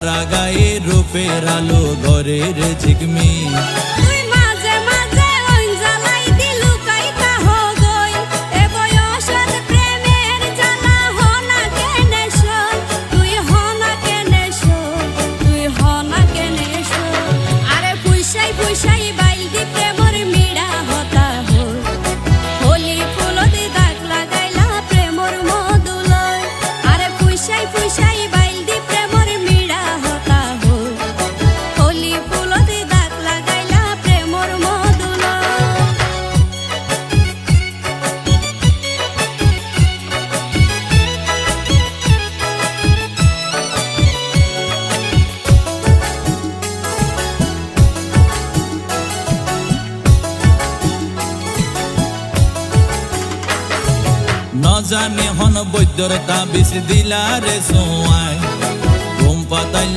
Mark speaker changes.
Speaker 1: রাগায়ে রূপের আলো ঘরের ঝিকমি न जाने हन बৈদ্যর তাবিজ দিলা রে সোয়াই ঘুম পাতাই